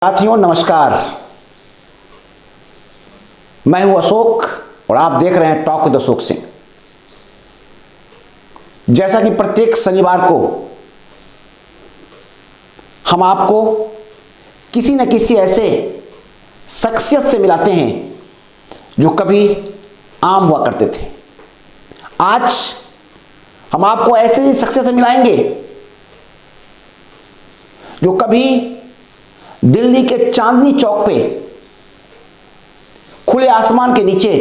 साथियों नमस्कार। मैं हूं अशोक और आप देख रहे हैं टॉक विद अशोक सिंह। जैसा कि प्रत्येक शनिवार को हम आपको किसी न किसी ऐसे शख्सियत से मिलाते हैं जो कभी आम हुआ करते थे। आज हम आपको ऐसे ही शख्सियत से मिलाएंगे जो कभी दिल्ली के चांदनी चौक पे खुले आसमान के नीचे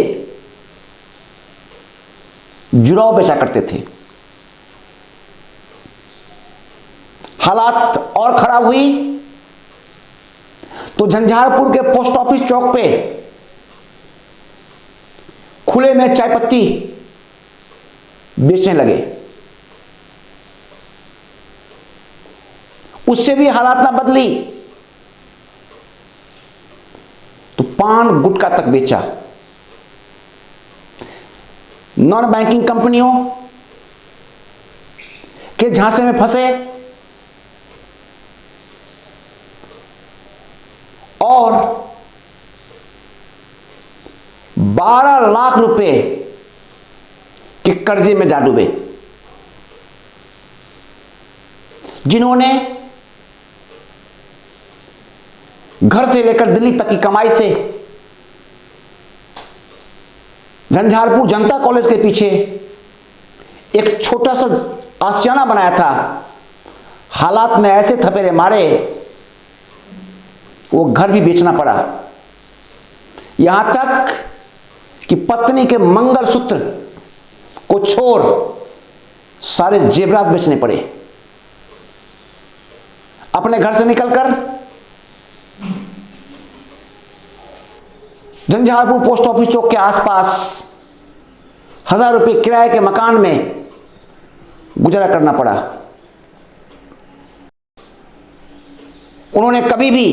जुराव बेचा करते थे। हालात और खराब हुई तो झंझारपुर के पोस्ट ऑफिस चौक पे खुले में चाय पत्ती बेचने लगे। उससे भी हालात ना बदली तो पान गुटखा तक बेचा। नॉन बैंकिंग कंपनियों के झांसे में फंसे और 12 लाख रुपए के कर्जे में जा डूबे। जिन्होंने घर से लेकर दिल्ली तक की कमाई से झंझारपुर जनता कॉलेज के पीछे एक छोटा सा आशियाना बनाया था। हालात में ऐसे थपेरे मारे वो घर भी बेचना पड़ा। यहां तक कि पत्नी के मंगलसूत्र को छोड़ सारे जेवरात बेचने पड़े। अपने घर से निकलकर झंझारपुर पोस्ट ऑफिस चौक के आसपास 1000 रुपये किराए के मकान में गुजारा करना पड़ा। उन्होंने कभी भी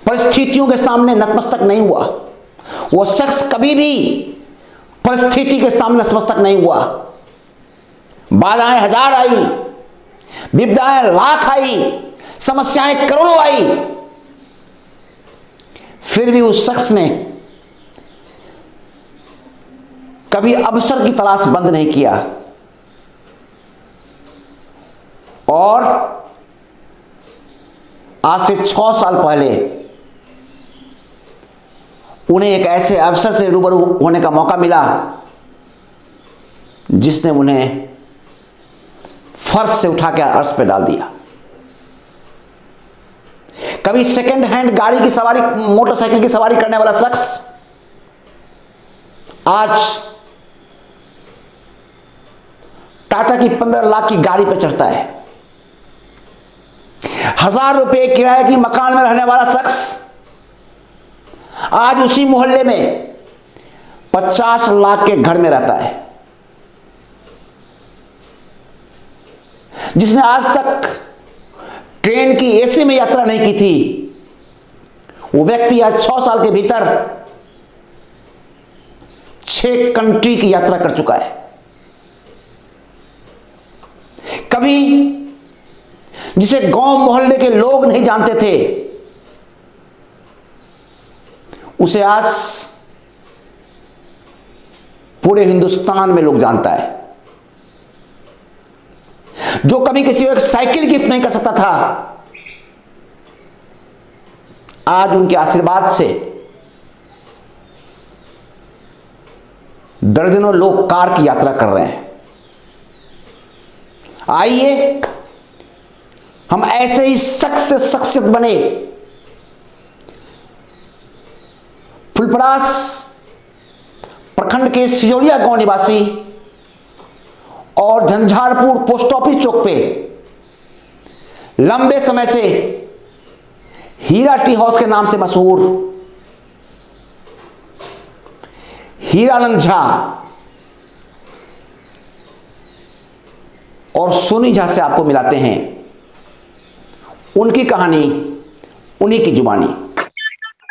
परिस्थितियों के सामने नतमस्तक नहीं हुआ। वो शख्स कभी भी परिस्थिति के सामने नतमस्तक नहीं हुआ। बाधाएं 1000 आई, विपदाएं लाख आई, समस्याएं करोड़ों आई, फिर भी उस शख्स ने कभी अवसर की तलाश बंद नहीं किया और आज से 6 साल पहले उन्हें एक ऐसे अवसर से रूबरू होने का मौका मिला जिसने उन्हें फर्श से उठा के अर्श पे डाल दिया। कभी सेकेंड हैंड गाड़ी की सवारी, मोटरसाइकिल की सवारी करने वाला शख्स आज टाटा की 15 लाख की गाड़ी पर चढ़ता है। 1000 रुपए किराए की मकान में रहने वाला शख्स आज उसी मोहल्ले में 50 लाख के घर में रहता है। जिसने आज तक ट्रेन की एसी में यात्रा नहीं की थी, वो व्यक्ति आज 6 साल के भीतर 6 कंट्री की यात्रा कर चुका है। कभी जिसे गांव मोहल्ले के लोग नहीं जानते थे, उसे आज पूरे हिंदुस्तान में लोग जानता है। जो कभी किसी को एक साइकिल गिफ्ट नहीं कर सकता था, आज उनके आशीर्वाद से दर्जनों लोग कार की यात्रा कर रहे हैं। आइए हम ऐसे ही शख्सियत बने। फुलपरास प्रखंड के सिजोलिया गांव निवासी और झंझारपुर पोस्ट ऑफिस चौक पे लंबे समय से हीरा टी हाउस के नाम से मशहूर हीरानंद झा और सोनी झा से आपको मिलाते हैं। उनकी कहानी, उन्हीं की जुबानी।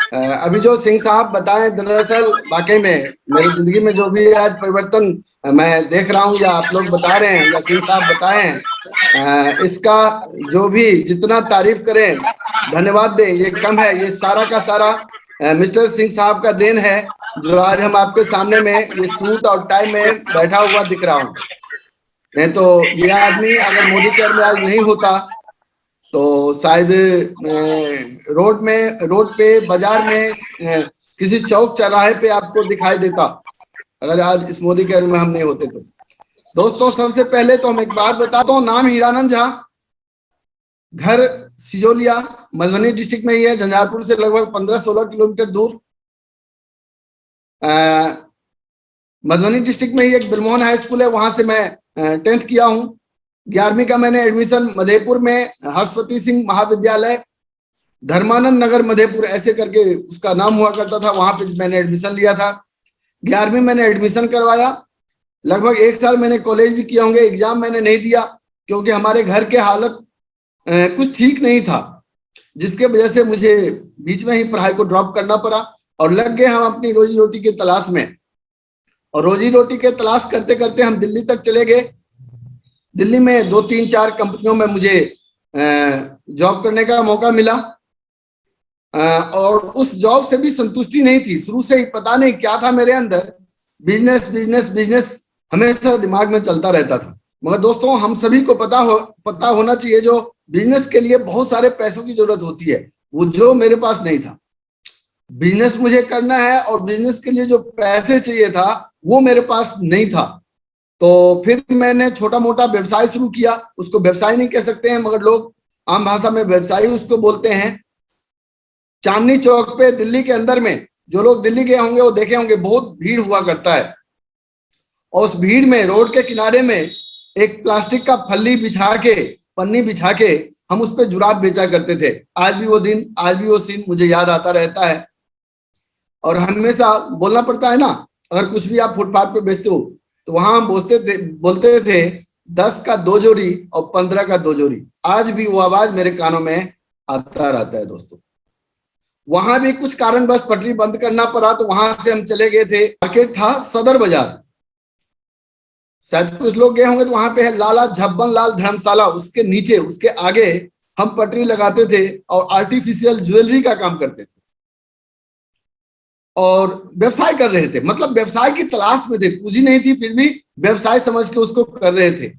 अभी जो सिंह साहब बताएं, दरअसल वाकई में मेरी जिंदगी में जो भी आज परिवर्तन मैं देख रहा हूं, या आप लोग बता रहे हैं, या सिंह साहब बताए हैं, इसका जो भी जितना तारीफ करें, धन्यवाद दें, ये कम है। ये सारा का सारा मिस्टर सिंह साहब का देन है, जो आज हम आपके सामने में ये सूट और टाई में बैठा हुआ दिख रहा हूं। नहीं तो ये आदमी अगर मोदी केयर में आज नहीं होता तो शायद रोड पे बाजार में किसी चौक चौराहे पे आपको दिखाई देता, अगर आज इस मोदी केयर में हम नहीं होते तो। दोस्तों, सबसे पहले तो हम एक बात बताता हूँ, नाम हीरानंद झा, घर सिजोलिया, मधुबनी डिस्ट्रिक्ट में ही है, झंझारपुर से लगभग 15-16 किलोमीटर दूर। मधुबनी डिस्ट्रिक्ट में ही एक बिरमोहन हाई स्कूल है, वहां से मैं 10th किया हूँ। 11वीं का मैंने एडमिशन मधेपुर में हर्षपति सिंह महाविद्यालय, धर्मानंद नगर मधेपुर ऐसे करके उसका नाम हुआ करता था, वहां पे मैंने एडमिशन लिया था। 11वीं मैंने एडमिशन करवाया, लगभग 1 साल मैंने कॉलेज भी किया होंगे। एग्जाम मैंने नहीं दिया क्योंकि हमारे घर के हालत कुछ ठीक नहीं था, जिसके वजह से मुझे बीच में ही पढ़ाई को ड्रॉप करना पड़ा और लग गए हम अपनी रोजी रोटी की तलाश में। और रोजी रोटी के तलाश करते करते हम दिल्ली तक चले गए। दिल्ली में 2-3-4 कंपनियों में मुझे जॉब करने का मौका मिला, और उस जॉब से भी संतुष्टि नहीं थी। शुरू से ही पता नहीं क्या था मेरे अंदर, बिजनेस बिजनेस बिजनेस हमेशा दिमाग में चलता रहता था। मगर दोस्तों, हम सभी को पता होना चाहिए, जो बिजनेस के लिए बहुत सारे पैसों की जरूरत होती है, वो जो मेरे पास नहीं था। बिजनेस मुझे करना है और बिजनेस के लिए जो पैसे चाहिए था वो मेरे पास नहीं था। तो फिर मैंने छोटा मोटा व्यवसाय शुरू किया। उसको व्यवसाय नहीं कह सकते हैं, मगर लोग आम भाषा में व्यवसायी उसको बोलते हैं। चांदनी चौक पे दिल्ली के अंदर में, जो लोग दिल्ली गए होंगे वो देखे होंगे, बहुत भीड़ हुआ करता है। और उस भीड़ में रोड के किनारे में एक प्लास्टिक का फल्ली बिछा के, पन्नी बिछा के हम उस पर जुराब बेचा करते थे। आज भी वो दिन, आज भी वो सीन मुझे याद आता रहता है। और हमेशा बोलना पड़ता है ना, अगर कुछ भी आप फुटपाथ पे बेचते हो तो वहां हम बोलते थे 10 का 2 जोड़ी और 15 का 2 जोड़ी। आज भी वो आवाज मेरे कानों में आता रहता है दोस्तों। वहां भी कुछ कारणवश पटरी बंद करना पड़ा, तो वहां से हम चले गए थे। मार्केट था सदर बाजार, शायद कुछ लोग गए होंगे, तो वहां पे है लाला झब्बन लाल धर्मशाला, उसके नीचे, उसके आगे हम पटरी लगाते थे और आर्टिफिशियल ज्वेलरी का काम करते थे और व्यवसाय कर रहे थे। मतलब व्यवसाय की तलाश में थे, पूंजी नहीं थी, फिर भी व्यवसाय समझ के उसको कर रहे थे।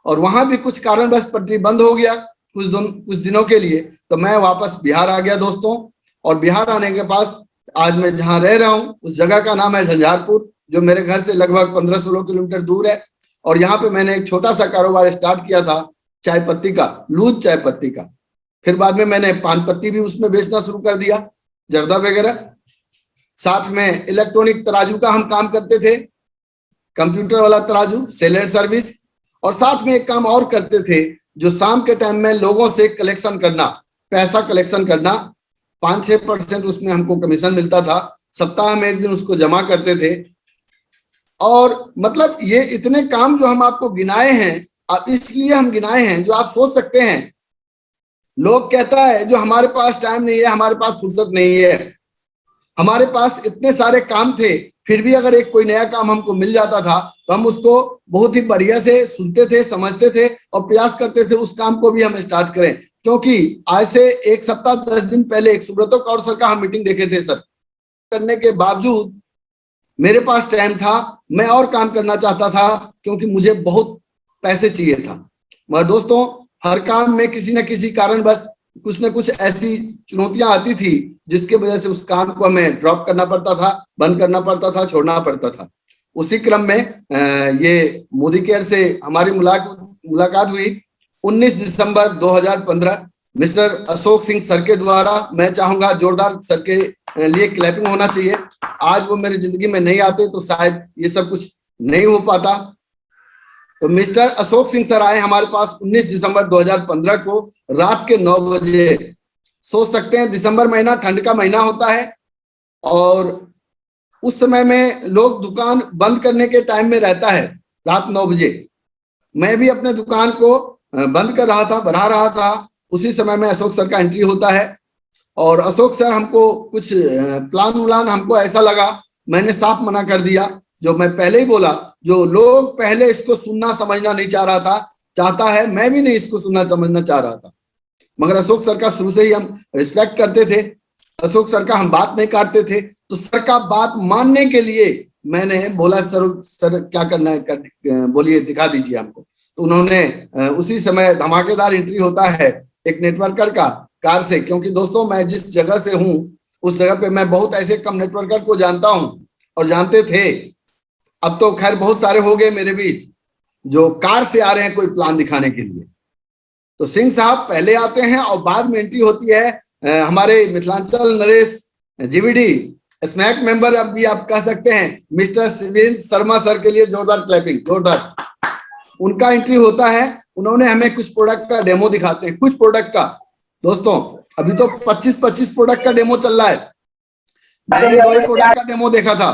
और वहां भी कुछ कारणवश पटरी बंद हो गया कुछ दिनों के लिए, तो मैं वापस बिहार आ गया दोस्तों। और बिहार आने के पास आज मैं जहां रह रहा हूं, उस जगह का नाम है झंझारपुर, जो मेरे घर से लगभग 15-16 किलोमीटर दूर है। और यहाँ पे मैंने एक छोटा सा कारोबार स्टार्ट किया था, चाय पत्ती का, लूज चाय पत्ती का। फिर बाद में मैंने पान पत्ती भी उसमें बेचना शुरू कर दिया, जर्दा वगैरह। साथ में इलेक्ट्रॉनिक तराजू का हम काम करते थे, कंप्यूटर वाला तराजू, सेल एंड सर्विस। और साथ में एक काम और करते थे, जो शाम के टाइम में लोगों से कलेक्शन करना, पैसा कलेक्शन करना। 5-6% उसमें हमको कमीशन मिलता था, सप्ताह में 1 दिन उसको जमा करते थे। और मतलब ये इतने काम जो हम आपको गिनाए हैं, इसलिए हम गिनाए हैं, जो आप सोच सकते हैं। लोग कहता है जो हमारे पास टाइम नहीं है, हमारे पास फुर्सत नहीं है। हमारे पास इतने सारे काम थे, फिर भी अगर एक कोई नया काम हमको मिल जाता था तो हम उसको बहुत ही बढ़िया से सुनते थे, समझते थे और प्रयास करते थे उस काम को भी हम स्टार्ट करें। क्योंकि आज से 1 सप्ताह 10 दिन पहले एक सुब्रतो कौर सर का हम मीटिंग देखे थे सर। करने के बावजूद मेरे पास टाइम था, मैं और काम करना चाहता था, क्योंकि मुझे बहुत पैसे चाहिए था। मगर दोस्तों, हर काम में किसी न किसी कारण बस कुछ न कुछ ऐसी चुनौतियां आती थी, जिसके वजह से उस काम को हमें ड्रॉप करना पड़ता था, बंद करना पड़ता था, छोड़ना पड़ता था। उसी क्रम में ये मोदी केयर से हमारी मुलाकात हुई 19 दिसंबर 2015 मिस्टर अशोक सिंह सर के द्वारा। मैं चाहूंगा जोरदार सर के लिए क्लैपिंग होना चाहिए। आज वो मेरी जिंदगी में नहीं आते तो शायद ये सब कुछ नहीं हो पाता। तो मिस्टर अशोक सिंह सर आए हमारे पास 19 दिसंबर 2015 को रात के 9 बजे। सोच सकते हैं, दिसंबर महीना ठंड का महीना होता है और उस समय में लोग दुकान बंद करने के टाइम में रहता है, रात 9 बजे। मैं भी अपने दुकान को बंद कर रहा था, बढ़ा रहा था। उसी समय में अशोक सर का एंट्री होता है और अशोक सर हमको कुछ प्लान हमको ऐसा लगा, मैंने साफ मना कर दिया, जो मैं पहले ही बोला, जो लोग पहले इसको सुनना समझना नहीं चाहता है, मैं भी नहीं इसको सुनना समझना चाह रहा था, मगर अशोक सर का शुरू से ही हम रिस्पेक्ट करते थे, अशोक सर का हम बात नहीं काटते थे, तो सर का बात मानने के लिए मैंने बोला सर क्या करना है बोलिए, दिखा दीजिए हमको। तो उन्होंने उसी समय धमाकेदार एंट्री होता है एक नेटवर्कर का कार से, क्योंकि दोस्तों मैं जिस जगह से हूं उस जगह पे मैं बहुत ऐसे कम नेटवर्कर को जानता हूं और जानते थे, अब तो खैर बहुत सारे हो गए मेरे बीच जो कार से आ रहे हैं कोई प्लान दिखाने के लिए। तो सिंह साहब पहले आते हैं और बाद में एंट्री होती है हमारे Mithilanchal Naresh GVD smack member, अब भी आप कह सकते हैं, मिस्टर शिवेंद्र शर्मा सर के लिए जोरदार क्लैपिंग, जोरदार। उनका एंट्री होता है, उन्होंने हमें कुछ प्रोडक्ट का डेमो दिखाते हैं, कुछ प्रोडक्ट का। दोस्तों अभी तो 25 प्रोडक्ट का डेमो चल रहा है, मैंने 2 ही प्रोडक्ट का डेमो देखा था,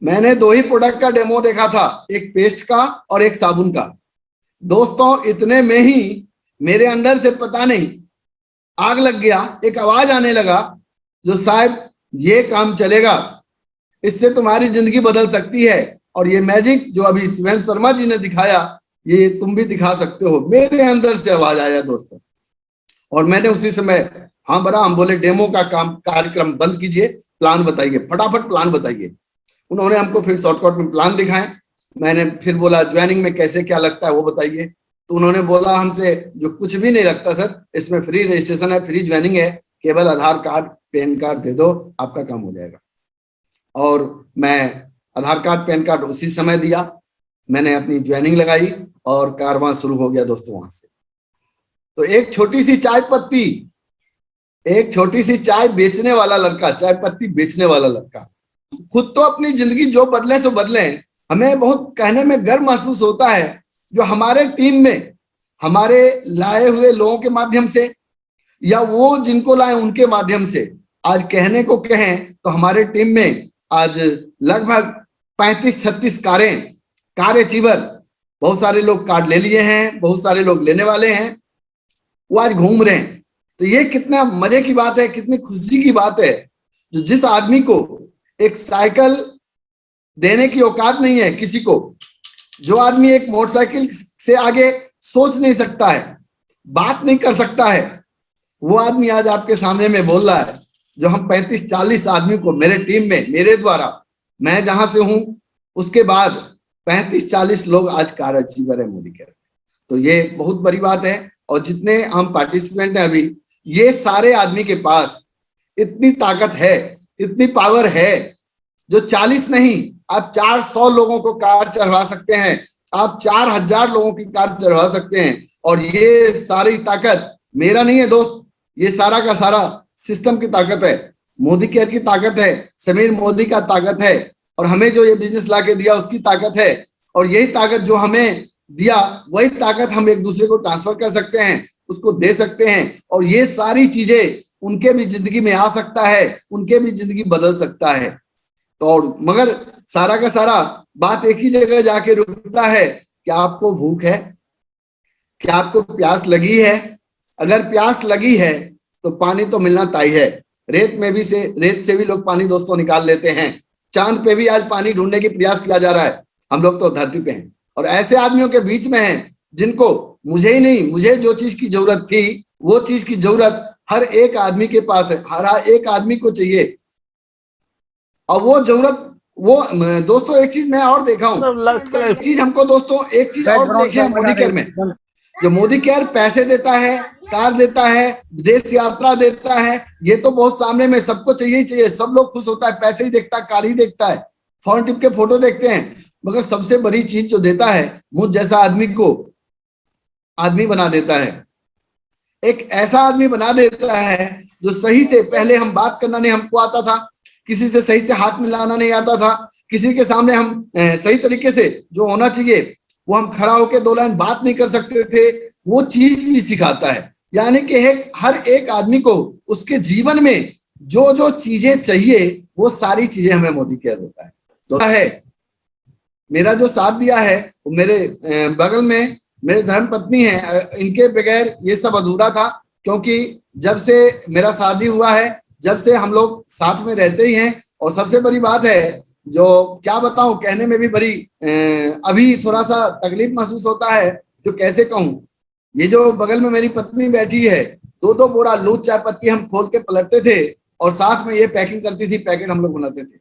मैंने 2 ही प्रोडक्ट का डेमो देखा था, एक पेस्ट का और एक साबुन का। दोस्तों इतने में ही मेरे अंदर से पता नहीं आग लग गया, एक आवाज आने लगा जो शायद ये काम चलेगा, इससे तुम्हारी जिंदगी बदल सकती है, और ये मैजिक जो अभी शिवेंद्र शर्मा जी ने दिखाया ये तुम भी दिखा सकते हो। मेरे अंदर से आवाज आया दोस्तों, और मैंने उसी समय हाँ भरा, हम बोले डेमो का काम कार्यक्रम बंद कीजिए, प्लान बताइए, फटाफट प्लान बताइए। उन्होंने हमको फिर शॉर्टकट में प्लान दिखाए, मैंने फिर बोला ज्वाइनिंग में कैसे क्या लगता है वो बताइए। तो उन्होंने बोला हमसे जो कुछ भी नहीं लगता सर, इसमें फ्री रजिस्ट्रेशन है, फ्री ज्वाइनिंग है, केवल आधार कार्ड पैन कार्ड दे दो आपका काम हो जाएगा। और मैं आधार कार्ड पैन कार्ड उसी समय दिया, मैंने अपनी ज्वाइनिंग लगाई और कारवां शुरू हो गया दोस्तों वहां से। तो एक छोटी सी चाय पत्ती, एक छोटी सी चाय बेचने वाला लड़का, चाय पत्ती बेचने वाला लड़का, खुद तो अपनी जिंदगी जो बदले सो बदले। हमें बहुत कहने में गर्व महसूस होता है जो हमारे टीम में हमारे लाए हुए लोगों के माध्यम से या वो जिनको लाए उनके माध्यम से आज कहने को कहें तो हमारे टीम में आज लगभग 35-36 कार अचीवर, बहुत सारे लोग कार्ड ले लिए हैं, बहुत सारे लोग लेने वाले हैं, वो आज घूम रहे हैं। तो ये कितना मजे की बात है, कितनी खुशी की बात है, जो जिस आदमी को एक साइकिल देने की औकात नहीं है किसी को, जो आदमी एक मोटरसाइकिल से आगे सोच नहीं सकता है, बात नहीं कर सकता है, वो आदमी आज आपके सामने में बोल रहा है। जो हम 35-40 आदमी को मेरे टीम में, मेरे द्वारा, मैं जहां से हूं उसके बाद 35-40 लोग आज कार अचीवर है मोदी केयर। तो ये बहुत बड़ी बात है। और जितने हम पार्टिसिपेंट हैं अभी, ये सारे आदमी के पास इतनी ताकत है, इतनी पावर है, जो 40 नहीं, आप 400 लोगों को कार चढ़वा सकते हैं, आप 4000 लोगों की कार चढ़वा सकते हैं। और ये सारी ताकत मेरा नहीं है दोस्त, ये सारा का सारा सिस्टम की ताकत है, मोदी केयर की ताकत है, समीर मोदी का ताकत है, और हमें जो ये बिजनेस ला के दिया उसकी ताकत है। और यही ताकत जो हमें दिया, वही ताकत हम एक दूसरे को ट्रांसफर कर सकते हैं, उसको दे सकते हैं, और ये सारी चीजें उनके भी जिंदगी में आ सकता है, उनके भी जिंदगी बदल सकता है। तो और मगर सारा का सारा बात एक ही जगह जाके रुकता है, क्या आपको भूख है, क्या आपको प्यास लगी है? अगर प्यास लगी है तो पानी तो मिलना तय है। रेत से भी लोग पानी दोस्तों निकाल लेते हैं, चांद पे भी आज पानी ढूंढने की प्रयास किया जा रहा है, हम लोग तो धरती पे हैं। और ऐसे आदमियों के बीच में हैं जिनको मुझे ही नहीं, मुझे जो चीज की जरूरत थी वो चीज की जरूरत हर एक आदमी के पास है, हर एक आदमी को चाहिए। और वो जरूरत, वो दोस्तों एक चीज मैं और देखा हूँ, चीज हमको दोस्तों एक चीज और देखे हैं मोदी केयर में, जो मोदी केयर पैसे देता है, कार देता है, विदेश यात्रा देता है, ये तो बहुत सामने में सबको चाहिए ही चाहिए, सब लोग खुश होता है, पैसे ही देखता है, कार ही देखता है, फॉरन टिप के फोटो देखते हैं। मगर सबसे बड़ी चीज जो देता है, मुझ जैसा आदमी को आदमी बना देता है, एक ऐसा आदमी बना देता है जो सही से, पहले हम बात करना नहीं हमको आता था, किसी से सही से हाथ मिलाना नहीं आता था, किसी के सामने हम सही तरीके से जो होना चाहिए वो हम खड़ा होकर 2 लाइन बात नहीं कर सकते थे, वो चीज भी सिखाता है। यानी कि हर एक आदमी को उसके जीवन में जो जो चीजें चाहिए वो सारी चीजें हमें मोदी केयर देता है। तो है मेरा जो साथ दिया है, वो मेरे बगल में मेरे धर्म पत्नी है, इनके बगैर ये सब अधूरा था, क्योंकि जब से मेरा शादी हुआ है, जब से हम लोग साथ में रहते ही हैं। और सबसे बड़ी बात है, जो क्या बताऊं, कहने में भी बड़ी अभी थोड़ा सा तकलीफ महसूस होता है, जो कैसे कहूं। ये जो बगल में मेरी पत्नी बैठी है, 2-2 बोरा लूज चाय पत्ती हम खोल के पलटते थे और साथ में ये पैकिंग करती थी, पैकेट हम लोग बनाते थे।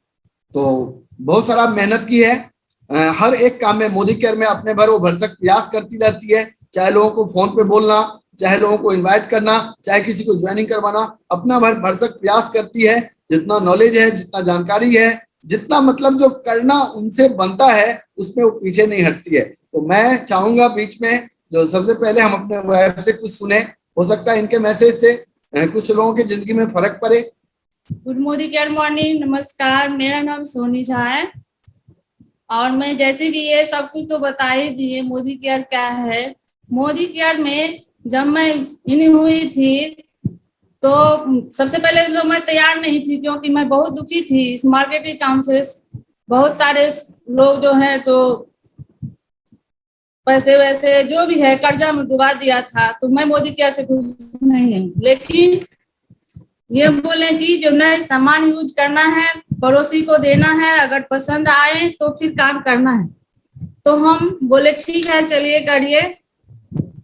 तो बहुत सारा मेहनत की है। हर एक काम में मोदी केयर में अपने भर वो भरसक प्रयास करती रहती है, चाहे लोगों को फोन पे बोलना, चाहे लोगों को इनवाइट करना, चाहे किसी को ज्वाइनिंग करवाना, अपना भरसक प्रयास करती है। जितना नॉलेज है, जितना जानकारी है, जितना मतलब जो करना उनसे बनता है, उसमें वो पीछे नहीं हटती है। तो मैं चाहूंगा बीच में जो सबसे पहले हम अपने वाइफ से कुछ सुने, हो सकता है इनके मैसेज से कुछ लोगों की जिंदगी में फर्क पड़े। गुड मोदी केयर मॉर्निंग, नमस्कार। मेरा नाम सोनी झा है और मैं जैसे कि ये सब कुछ तो बता ही दिए मोदी केयर क्या है। मोदी केयर में जब मैं इन हुई थी तो सबसे पहले तो मैं तैयार नहीं थी, क्योंकि मैं बहुत दुखी थी इस मार्केट के काम से। बहुत सारे लोग जो है सो पैसे वैसे जो भी है कर्जा में डुबा दिया था, तो मैं मोदी केयर से खुश नहीं हूँ। लेकिन ये बोले कि जो नए सामान यूज करना है, पड़ोसी को देना है, अगर पसंद आए तो फिर काम करना है। तो हम बोले ठीक है, चलिए करिए।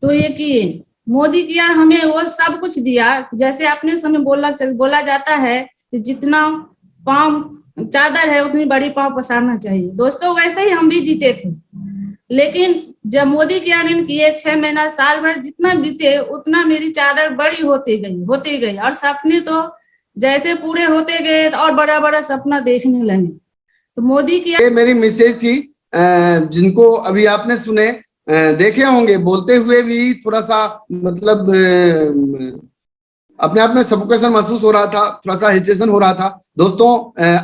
तो ये किए। मोदी केयर हमें वो सब कुछ दिया, जैसे अपने समय बोला जाता है कि जितना पाँव चादर है उतनी बड़ी पाँव पसारना चाहिए। दोस्तों, वैसे ही हम भी जीते थे। लेकिन जब मोदी केयर इन किए 6 महीना साल भर जितना बीते, उतना मेरी चादर बड़ी होती गई और सपने तो जैसे पूरे होते गए और बड़ा बड़ा सपना देखने लगे। तो मोदी केयर मेरी मिसेज थी, जिनको अभी आपने सुने देखे होंगे, बोलते हुए भी थोड़ा सा मतलब अपने आप में सफोकेशन महसूस हो रहा था, थोड़ा सा हिचेशन हो रहा था। दोस्तों,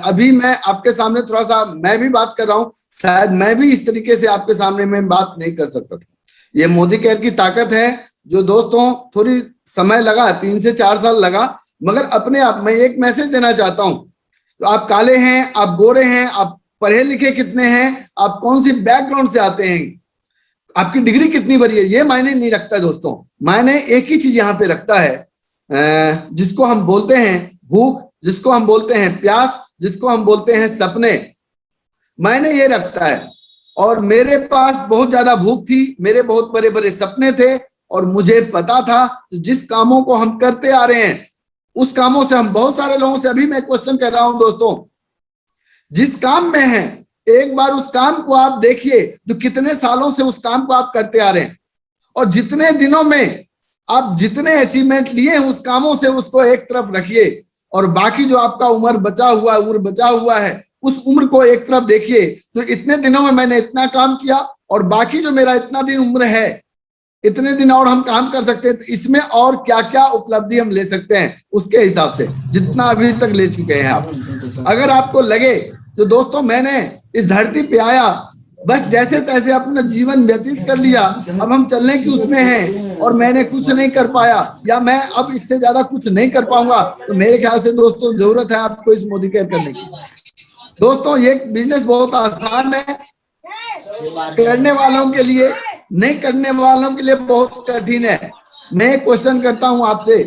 अभी मैं आपके सामने थोड़ा सा मैं भी बात कर रहा हूँ, शायद मैं भी इस तरीके से आपके सामने में बात नहीं कर सकता था। ये मोदी केयर की ताकत है, जो दोस्तों थोड़ी समय लगा, 3 से 4 साल लगा, मगर अपने आप मैं एक मैसेज देना चाहता हूँ। तो आप काले हैं, आप गोरे हैं, आप पढ़े लिखे कितने हैं, आप कौन सी बैकग्राउंड से आते हैं, आपकी डिग्री कितनी बड़ी है, ये मायने नहीं रखता दोस्तों। मायने एक ही चीज यहाँ पे रखता है, जिसको हम बोलते हैं भूख, जिसको हम बोलते हैं प्यास, जिसको हम बोलते हैं सपने, मायने ये रखता है। और मेरे पास बहुत ज्यादा भूख थी, मेरे बहुत बड़े बड़े सपने थे, और मुझे पता था जिस कामों को हम करते आ रहे हैं उस कामों से हम बहुत सारे लोगों से, अभी मैं क्वेश्चन कर रहा हूं दोस्तों, जिस काम में है एक बार उस काम को आप देखिए, जो कितने सालों से उस काम को आप करते आ रहे हैं, और जितने दिनों में आप जितने अचीवमेंट लिए हैं उस कामों से, उसको एक तरफ रखिए, और बाकी जो आपका उम्र बचा हुआ है उस उम्र को एक तरफ देखिए। तो इतने दिनों में मैंने इतना काम किया, और बाकी जो मेरा इतना दिन उम्र है, इतने दिन और हम काम कर सकते हैं, तो इसमें और क्या क्या उपलब्धि हम ले सकते हैं, उसके हिसाब से जितना अभी तक ले चुके हैं आप। अगर आपको लगे तो दोस्तों, मैंने इस धरती पे आया, बस जैसे तैसे अपना जीवन व्यतीत कर लिया, अब हम चलने की उसमें हैं, और मैंने कुछ नहीं कर पाया, या मैं अब इससे ज्यादा कुछ नहीं कर पाऊंगा, तो मेरे ख्याल से दोस्तों जरूरत है आपको इस मोदी केयर करने की। दोस्तों, ये बिजनेस बहुत आसान है, करने वालों के लिए, नहीं करने वालों के लिए बहुत कठिन है। मैं क्वेश्चन करता हूं आपसे,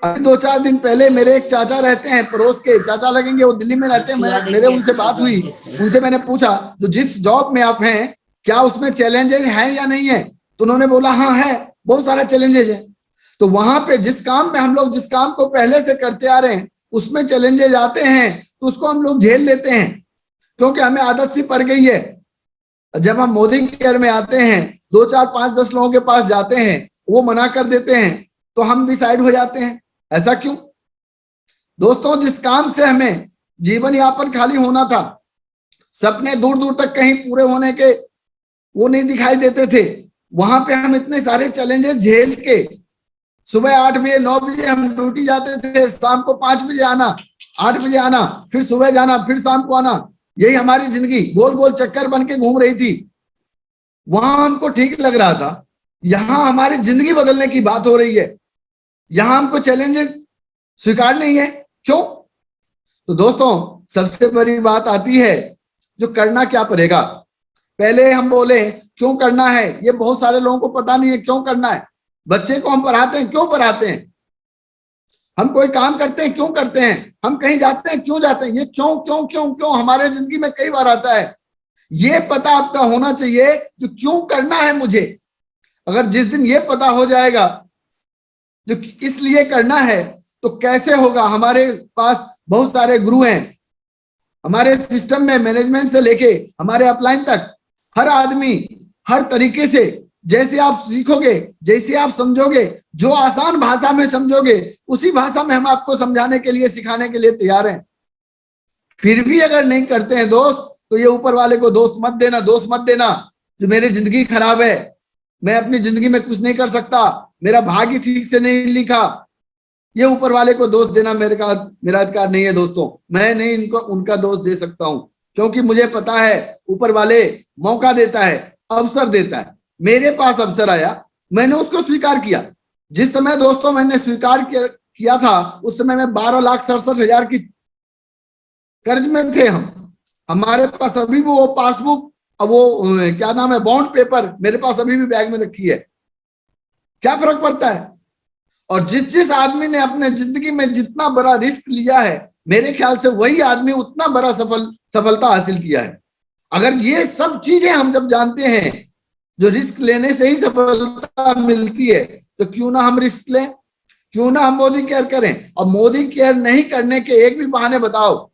अभी 2-4 दिन पहले मेरे एक चाचा रहते हैं, पड़ोस के चाचा लगेंगे, वो दिल्ली में रहते हैं, मेरे उनसे बात हुई, उनसे मैंने पूछा जो जिस जॉब में आप हैं क्या उसमें चैलेंजेस हैं या नहीं है, तो उन्होंने बोला हाँ है, बहुत सारे चैलेंजेस है। तो वहां पे जिस काम में हम लोग जिस काम को पहले से करते आ रहे हैं उसमें चैलेंजेस आते हैं, तो उसको हम लोग झेल लेते हैं, क्योंकि हमें आदत सी पड़ गई है। जब हम मोदी केयर में आते हैं, 2-4-5-10 लोगों के पास जाते हैं, वो मना कर देते हैं, तो हम भी साइड हो जाते हैं। ऐसा क्यों दोस्तों? जिस काम से हमें जीवन यापन खाली होना था, सपने दूर दूर तक कहीं पूरे होने के वो नहीं दिखाई देते थे, वहां पे हम इतने सारे चैलेंजेस झेल के सुबह 8 बजे 9 बजे हम ड्यूटी जाते थे, शाम को 5 बजे आना, 8 बजे आना, फिर सुबह जाना, फिर शाम को आना, यही हमारी जिंदगी गोल गोल चक्कर बन के घूम रही थी। वहां हमको ठीक लग रहा था, यहां हमारी जिंदगी बदलने की बात हो रही है, यहां हमको चैलेंजेस स्वीकार नहीं है। क्यों? तो दोस्तों, सबसे बड़ी बात आती है जो करना क्या पड़ेगा। पहले हम बोले क्यों करना है, ये बहुत सारे लोगों को पता नहीं है क्यों करना है। बच्चे को हम पढ़ाते हैं, क्यों पढ़ाते हैं? हम कोई काम करते हैं क्यों करते हैं, हम कहीं जाते हैं क्यों जाते हैं, ये क्यों क्यों क्यों क्यों हमारे जिंदगी में कई बार आता है। ये पता आपका होना चाहिए जो क्यों करना है मुझे। अगर जिस दिन ये पता हो जाएगा जो इसलिए करना है, तो कैसे होगा। हमारे पास बहुत सारे गुरु हैं, हमारे सिस्टम में मैनेजमेंट से लेके हमारे अपलाइन तक हर आदमी हर तरीके से, जैसे आप सीखोगे, जैसे आप समझोगे, जो आसान भाषा में समझोगे उसी भाषा में हम आपको समझाने के लिए, सिखाने के लिए तैयार हैं। फिर भी अगर नहीं करते हैं दोस्त, तो ये ऊपर वाले को दोस्त मत देना, दोस्त मत देना जो मेरी जिंदगी खराब है, मैं अपनी जिंदगी में कुछ नहीं कर सकता, मेरा भाग्य ठीक से नहीं लिखा, ये ऊपर वाले को दोष देना मेरा अधिकार नहीं है दोस्तों। मैं नहीं इनको उनका दोष दे सकता हूं, क्योंकि मुझे पता है ऊपर वाले मौका देता है, अवसर देता है। मेरे पास अवसर आया, मैंने उसको स्वीकार किया। जिस समय दोस्तों मैंने स्वीकार किया था, उस समय में 12,67,000 की कर्ज में थे हम। हमारे पास अभी भी वो पासबुक, वो क्या नाम है, बॉन्ड पेपर मेरे पास अभी भी बैग में रखी है। क्या फर्क पड़ता है। और जिस जिस आदमी ने अपने जिंदगी में जितना बड़ा रिस्क लिया है, मेरे ख्याल से वही आदमी उतना बड़ा सफलता हासिल किया है। अगर ये सब चीजें हम जब जानते हैं, जो रिस्क लेने से ही सफलता मिलती है, तो क्यों ना हम रिस्क लें, क्यों ना हम मोदी केयर करें। और मोदी केयर नहीं करने के एक भी बहाने बताओ,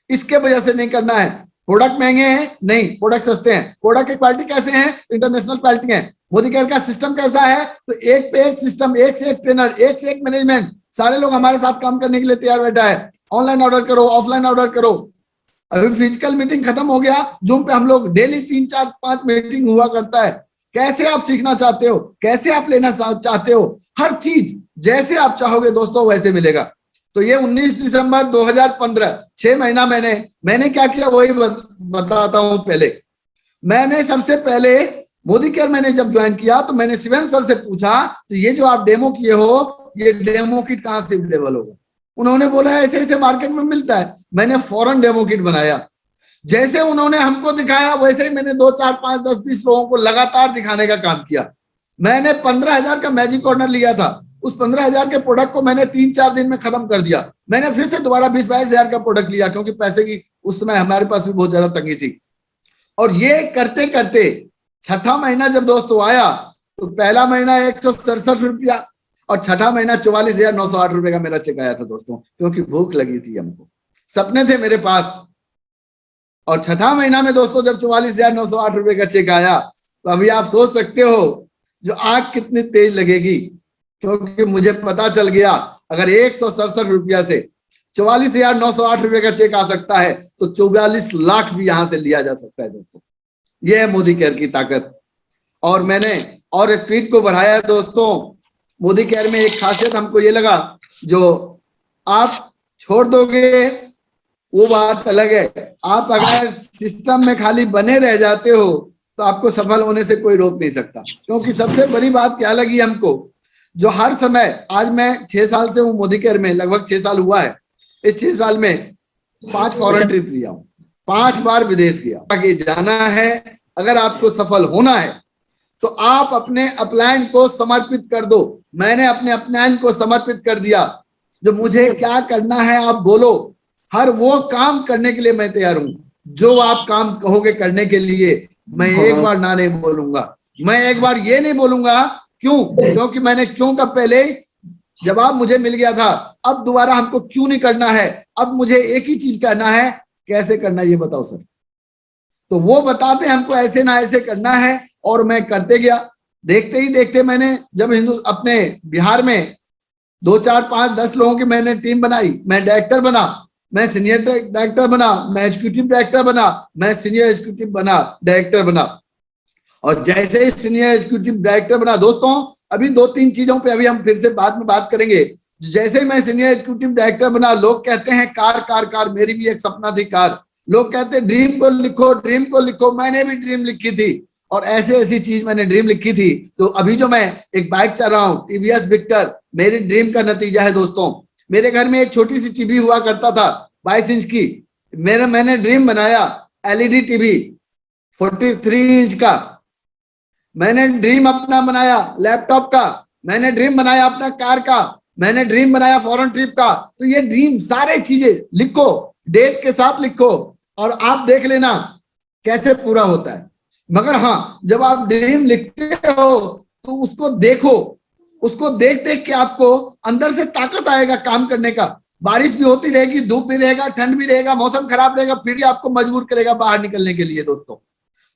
इसके वजह से नहीं करना है। प्रोडक्ट महंगे हैं, नहीं, प्रोडक्ट सस्ते हैं। प्रोडक्ट की क्वालिटी कैसे है, इंटरनेशनल क्वालिटी है। मोदी केयर का सिस्टम कैसा है, तो एक पे एक सिस्टम, एक से एक ट्रेनर, एक से एक मैनेजमेंट, सारे लोग हमारे साथ काम करने के लिए तैयार बैठा है। ऑनलाइन ऑर्डर करो, ऑफलाइन ऑर्डर करो। अभी फिजिकल मीटिंग खत्म हो गया, जूम पे हम लोग डेली 3, 4, 5 मीटिंग हुआ करता है। कैसे आप सीखना चाहते हो, कैसे आप लेना चाहते हो, हर चीज जैसे आप चाहोगे दोस्तों वैसे मिलेगा। तो ये 19 दिसंबर 2015, 6 महीना मैंने क्या किया वही बताता हूं। पहले मैंने सबसे पहले मोदी केयर मैंने जब ज्वाइन किया, तो मैंने शिवेंद्र सर से पूछा, तो ये जो आप डेमो किए हो, ये डेमो किट कहां से अवेलेबल होगा। उन्होंने बोला ऐसे ऐसे मार्केट में मिलता है। मैंने फौरन डेमो किट बनाया। जैसे उन्होंने हमको दिखाया, वैसे ही मैंने 2, 4, 5, 10, 20 लोगों को लगातार दिखाने का काम किया। मैंने 15,000 का मैजिक कॉर्नर लिया था। उस 15,000 के प्रोडक्ट को मैंने 3-4 दिन में खत्म कर दिया। मैंने फिर से दोबारा 20-22 का प्रोडक्ट लिया, क्योंकि पैसे की उस समय हमारे पास भी बहुत ज्यादा तंगी थी। और ये करते करते 6ठा महीना जब दोस्तों आया, तो पहला महीना 167 रुपया और 6ठा महीना 44,908 रुपए का मेरा चेक आया था दोस्तों, क्योंकि भूख लगी थी हमको, सपने थे मेरे पास। और 6ठा महीना में दोस्तों जब 44,908 रुपए का चेक आया, तो अभी आप सोच सकते हो जो आग कितनी तेज लगेगी, क्योंकि मुझे पता चल गया अगर 167 रुपया से 44,908 रुपए का चेक आ सकता है, तो 44 लाख भी यहां से लिया जा सकता है दोस्तों। यह है मोदी केयर की ताकत। और मैंने और स्पीड को बढ़ाया दोस्तों। मोदी केयर में एक खासियत हमको ये लगा, जो आप छोड़ दोगे वो बात अलग है, आप अगर सिस्टम में खाली बने रह जाते हो, तो आपको सफल होने से कोई रोक नहीं सकता। क्योंकि सबसे बड़ी बात क्या लगी हमको, जो हर समय, आज मैं 6 साल से हूँ मोदी केयर में, लगभग 6 साल हुआ है। इस 6 साल में 5 फॉरेन ट्रिप लिया हूँ, 5 बार विदेश गया। आगे जाना है, अगर आपको सफल होना है, तो आप अपने अपलाइन को समर्पित कर दो। मैंने अपने अपलाइन को समर्पित कर दिया। जो मुझे क्या करना है आप बोलो, हर वो काम करने के लिए मैं तैयार हूं। जो आप काम कहोगे करने के लिए, मैं एक बार ना नहीं बोलूंगा। मैं एक बार ये नहीं बोलूंगा क्यों, क्योंकि मैंने क्यों का पहले जवाब मुझे मिल गया था। अब दोबारा हमको क्यों नहीं करना है, अब मुझे एक ही चीज करना है, कैसे करना ये बताओ सर। तो वो बताते हमको ऐसे ना ऐसे करना है, और मैं करते गया। देखते ही देखते मैंने जब अपने बिहार में 2, 4, 5, 10 लोगों की मैंने टीम बनाई। मैं डायरेक्टर बना, मैं सीनियर डायरेक्टर बना, मैं एग्जीक्यूटिव डायरेक्टर बना, मैं सीनियर एग्जीक्यूटिव बना, डायरेक्टर बना। और जैसे ही सीनियर एग्जीक्यूटिव डायरेक्टर बना दोस्तों, अभी 2-3 चीजों पे अभी हम फिर से बाद में बात करेंगे। जैसे ही मैं सीनियर एग्जीक्यूटिव डायरेक्टर बना, लोग कहते हैं कार कार कार, मेरी भी एक सपना थी कार। लोग कहते हैं ड्रीम को लिखो, ड्रीम को लिखो। मैंने भी ड्रीम लिखी थी, और ऐसे ऐसी चीज मैंने ड्रीम लिखी थी। तो अभी जो मैं एक बाइक चल रहा हूँ, टीवीएस विक्टर, मेरी ड्रीम का नतीजा है दोस्तों। मेरे घर में एक छोटी सी टीवी हुआ करता था 22 इंच की। मैंने ड्रीम बनाया एलईडी टीवी 43 इंच का। मैंने ड्रीम अपना बनाया लैपटॉप का। मैंने ड्रीम बनाया अपना कार का। मैंने ड्रीम बनाया फॉरेन ट्रिप का, तो ये ड्रीम सारे चीजें लिखो, डेट के साथ लिखो और आप देख लेना कैसे पूरा होता है। मगर हाँ, जब आप ड्रीम लिखते हो तो उसको देखो, उसको देख देख के आपको अंदर से ताकत आएगा काम करने का। बारिश भी होती रहेगी, धूप भी रहेगा, ठंड भी रहेगा, मौसम खराब रहेगा, फिर भी आपको मजबूर करेगा बाहर निकलने के लिए दोस्तों।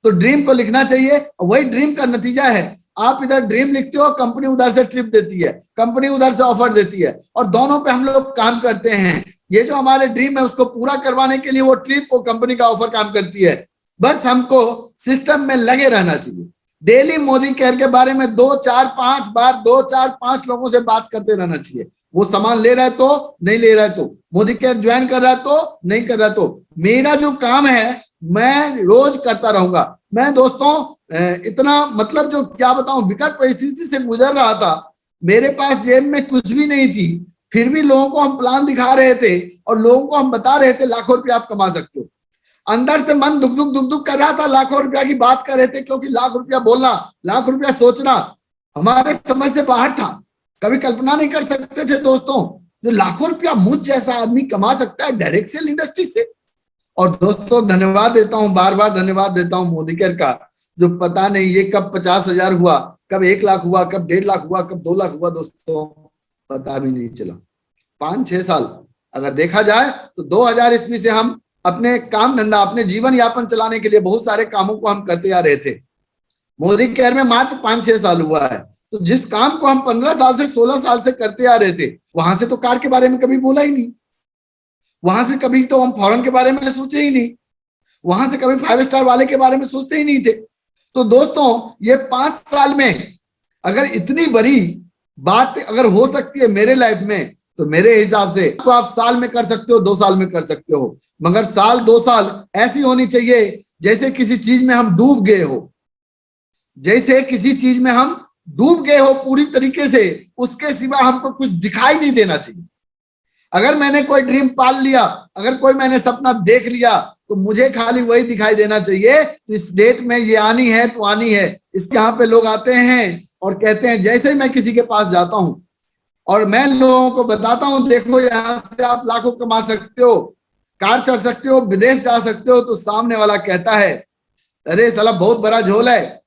तो ड्रीम को लिखना चाहिए, वही ड्रीम का नतीजा है। आप इधर ड्रीम लिखते हो, कंपनी उधर से ट्रिप देती है, कंपनी उधर से ऑफर देती है, और दोनों पे हम लोग काम करते हैं। ये जो हमारे ड्रीम है उसको पूरा करवाने के लिए वो ट्रिप, वो कंपनी का ऑफर काम करती है। बस हमको सिस्टम में लगे रहना चाहिए। डेली मोदी केयर के बारे में 2 4 5 बार 2 4 5 लोगों से बात करते रहना चाहिए। वो सामान ले रहा है तो, नहीं ले रहा है तो, मोदी केयर ज्वाइन कर रहा है तो, नहीं कर रहा तो। मेरा जो काम है मैं रोज करता रहूंगा। मैं दोस्तों इतना मतलब जो क्या बताऊं, विकट परिस्थिति से गुजर रहा था, मेरे पास जेब में कुछ भी नहीं थी, फिर भी लोगों को हम प्लान दिखा रहे थे और लोगों को हम बता रहे थे लाखों रुपया आप कमा सकते हो। अंदर से मन दुख दुख कर रहा था, लाखों रुपया की बात कर रहे थे, क्योंकि लाख रुपया बोलना, लाख रुपया सोचना हमारे समझ से बाहर था। कभी कल्पना नहीं कर सकते थे दोस्तों जो लाखों रुपया मुझ जैसा आदमी कमा सकता है डायरेक्ट सेल इंडस्ट्री से। और दोस्तों धन्यवाद देता हूं, बार बार धन्यवाद देता हूं मोदी केयर का, जो पता नहीं ये कब 50,000 हुआ, कब 1 लाख हुआ, कब 1.5 लाख हुआ, कब 2 लाख हुआ, दोस्तों पता भी नहीं चला। 5-6 साल अगर देखा जाए तो 2000 ईस्वी से हम अपने काम धंधा, अपने जीवन यापन चलाने के लिए बहुत सारे कामों को हम करते आ रहे थे। मोदी केयर में मात्र 5-6 साल हुआ है, तो जिस काम को हम 15 साल से 16 साल से करते आ रहे थे, वहां से तो कार के बारे में कभी बोला ही नहीं, वहां से कभी तो हम फॉरेन के बारे में सोचे ही नहीं, वहां से कभी 5 स्टार वाले के बारे में सोचते ही नहीं थे। तो दोस्तों ये 5 साल में अगर इतनी बड़ी बात अगर हो सकती है मेरे लाइफ में, तो मेरे हिसाब से तो आप साल में कर सकते हो, 2 साल में कर सकते हो, मगर साल 2 साल ऐसी होनी चाहिए जैसे किसी चीज में हम डूब गए हो, जैसे किसी चीज में हम डूब गए हो पूरी तरीके से, उसके सिवा हमको कुछ दिखाई नहीं देना चाहिए। अगर मैंने कोई ड्रीम पाल लिया, अगर कोई मैंने सपना देख लिया, तो मुझे खाली वही दिखाई देना चाहिए, इस डेट में ये आनी है तो आनी है। इसके यहाँ पे लोग आते हैं और कहते हैं, जैसे ही मैं किसी के पास जाता हूं और मैं लोगों को बताता हूं देखो यहाँ से आप लाखों कमा सकते हो, कार चढ़ सकते हो, विदेश जा सकते हो, तो सामने वाला कहता है अरे साला बहुत बड़ा झोल है।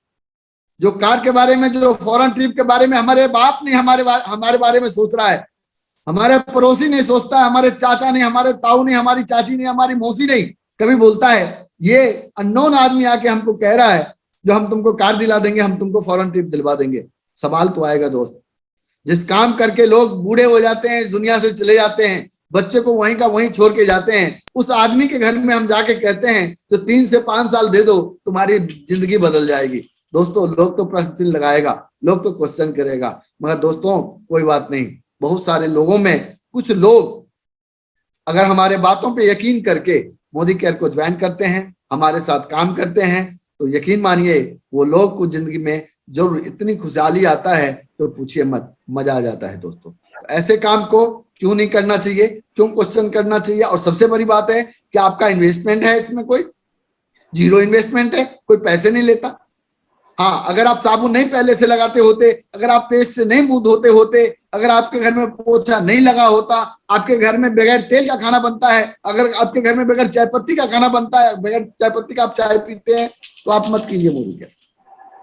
जो कार के बारे में, जो फॉरेन ट्रिप के बारे में हमारे बाप नहीं हमारे बारे में सोच रहा है, हमारे पड़ोसी नहीं सोचता है, हमारे चाचा नहीं, हमारे ताऊ नहीं, हमारी चाची नहीं, हमारी मौसी नहीं कभी बोलता है, ये अननोन आदमी आके हमको कह रहा है जो हम तुमको कार दिला देंगे, हम तुमको फॉरेन ट्रिप दिलवा देंगे। सवाल तो आएगा दोस्त, जिस काम करके लोग बूढ़े हो जाते हैं, दुनिया से चले जाते हैं, बच्चे को वहीं का वहीं छोड़ के जाते हैं, उस आदमी के घर में हम जाके कहते हैं तो 3 से 5 साल दे दो, तुम्हारी जिंदगी बदल जाएगी। दोस्तों लोग तो प्रश्न चिन्ह लगाएगा, लोग तो क्वेश्चन करेगा, मगर दोस्तों कोई बात नहीं, बहुत सारे लोगों में कुछ लोग अगर हमारे बातों पे यकीन करके मोदी केयर को ज्वाइन करते हैं, हमारे साथ काम करते हैं, तो यकीन मानिए वो लोग को जिंदगी में जो इतनी खुशहाली आता है तो पूछिए मत, मजा आ जाता है दोस्तों। ऐसे काम को क्यों नहीं करना चाहिए, क्यों क्वेश्चन करना चाहिए। और सबसे बड़ी बात है कि आपका इन्वेस्टमेंट है, इसमें कोई 0 इन्वेस्टमेंट है, कोई पैसे नहीं लेता। हाँ, अगर आप साबुन नहीं पहले से लगाते होते, अगर आप पेस्ट से नहीं मुंह धोते होते, अगर आपके घर में पोछा नहीं लगा होता, आपके घर में बगैर तेल का खाना बनता है, अगर आपके घर में बगैर चाय पत्ती का खाना बनता है, बगैर चाय पत्ती का आप चाय पीते हैं, तो आप मत कीजिए मोदी केयर।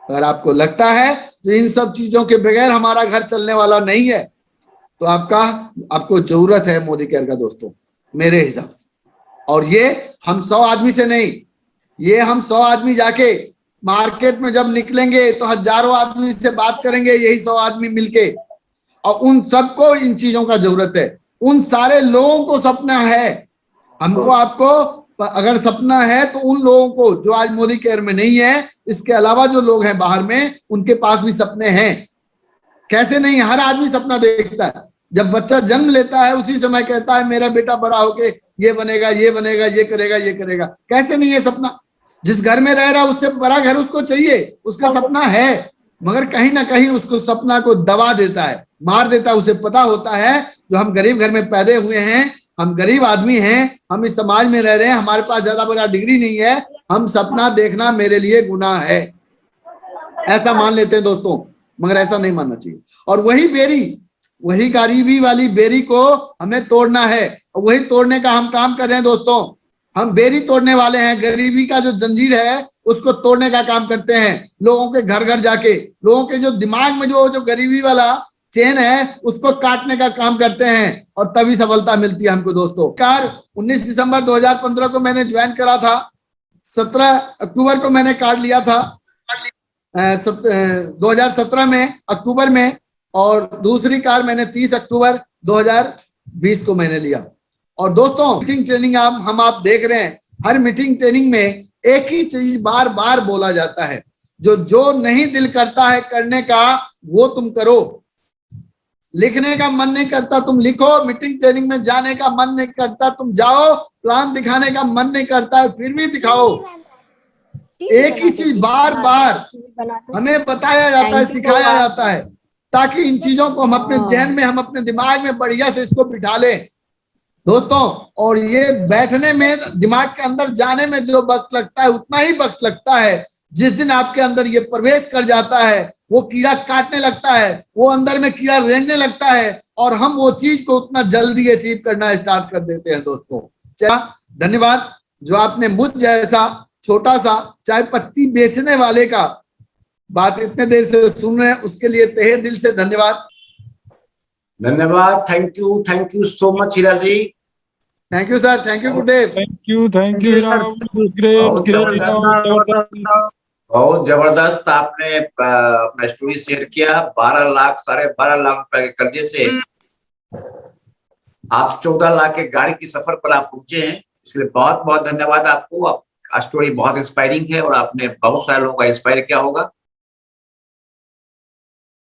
अगर आपको लगता है तो इन सब चीजों के बगैर हमारा घर चलने वाला नहीं है, तो आपको जरूरत है मोदी केयर का दोस्तों, मेरे हिसाब से। और ये हम 100 आदमी से नहीं, ये हम 100 आदमी जाके मार्केट में जब निकलेंगे तो हजारों आदमी से बात करेंगे, यही 100 आदमी मिलके, और उन सबको इन चीजों का जरूरत है। उन सारे लोगों को सपना है, हमको आपको अगर सपना है तो उन लोगों को जो आज मोदी केयर में नहीं है, इसके अलावा जो लोग हैं बाहर में, उनके पास भी सपने हैं। कैसे नहीं, हर आदमी सपना देखता है। जब बच्चा जन्म लेता है उसी समय कहता है मेरा बेटा बड़ा होके ये बनेगा, ये बनेगा, ये करेगा, ये करेगा। कैसे नहीं है सपना? जिस घर में रह रहा है उससे बड़ा घर उसको चाहिए, उसका सपना है, मगर कहीं ना कहीं उसको सपना को दबा देता है, मार देता है। उसे पता होता है जो हम गरीब घर में पैदा हुए हैं, हम गरीब आदमी हैं, हम इस समाज में रह रहे हैं, हमारे पास ज्यादा बड़ा डिग्री नहीं है, हम सपना देखना मेरे लिए गुनाह है, ऐसा मान लेते हैं दोस्तों। मगर ऐसा नहीं मानना चाहिए। और वही बेरी वही गरीबी वाली बेरी को हमें तोड़ना है, और वही तोड़ने का हम काम कर रहे हैं दोस्तों। हम बेरी तोड़ने वाले हैं, गरीबी का जो जंजीर है उसको तोड़ने का काम करते हैं। लोगों के घर घर जाके, लोगों के जो दिमाग में जो गरीबी वाला चेन है उसको काटने का काम करते हैं, और तभी सफलता मिलती है हमको दोस्तों। कार 19 दिसंबर 2015 को मैंने ज्वाइन करा था, 17 अक्टूबर को मैंने कार्ड लिया था 2017 में अक्टूबर में, और दूसरी कार मैंने 30 अक्टूबर 2020 को मैंने लिया। और दोस्तों मीटिंग ट्रेनिंग हम आप देख रहे हैं, हर मीटिंग ट्रेनिंग में एक ही चीज बार बार बोला जाता है, जो नहीं दिल करता है करने का वो तुम करो। लिखने का मन नहीं करता तुम लिखो, मीटिंग ट्रेनिंग में जाने का मन नहीं करता तुम जाओ, प्लान दिखाने का मन नहीं करता है फिर भी दिखाओ। एक ही चीज बार बार हमें बताया जाता है, सिखाया जाता है, ताकि इन चीजों को हम अपने जहन में, हम अपने दिमाग में बढ़िया से इसको बिठा लें दोस्तों। और ये बैठने में, दिमाग के अंदर जाने में जो वक्त लगता है उतना ही वक्त लगता है जिस दिन आपके अंदर ये प्रवेश कर जाता है, वो कीड़ा काटने लगता है, वो अंदर में कीड़ा रेंगने लगता है, और हम वो चीज को उतना जल्दी अचीव करना स्टार्ट कर देते हैं दोस्तों। धन्यवाद जो आपने मुझ जैसा छोटा सा चाय पत्ती बेचने वाले का बात इतने देर से सुन रहे हैं, उसके लिए तहे दिल से धन्यवाद। धन्यवाद, thank you so much Hira ji. Thank you sir, thank you Gurudev. Thank you great. बहुत जबरदस्त आपने अपना स्टोरी शेयर किया। 12 लाख, 12.5 लाख रुपए के कर्जे से आप 14 लाख के गाड़ी की सफर पर आप पहुंचे हैं, इसलिए बहुत बहुत धन्यवाद आपको। आपका स्टोरी बहुत इंस्पायरिंग है और आपने बहुत सारे लोगों का इंस्पायर किया होगा।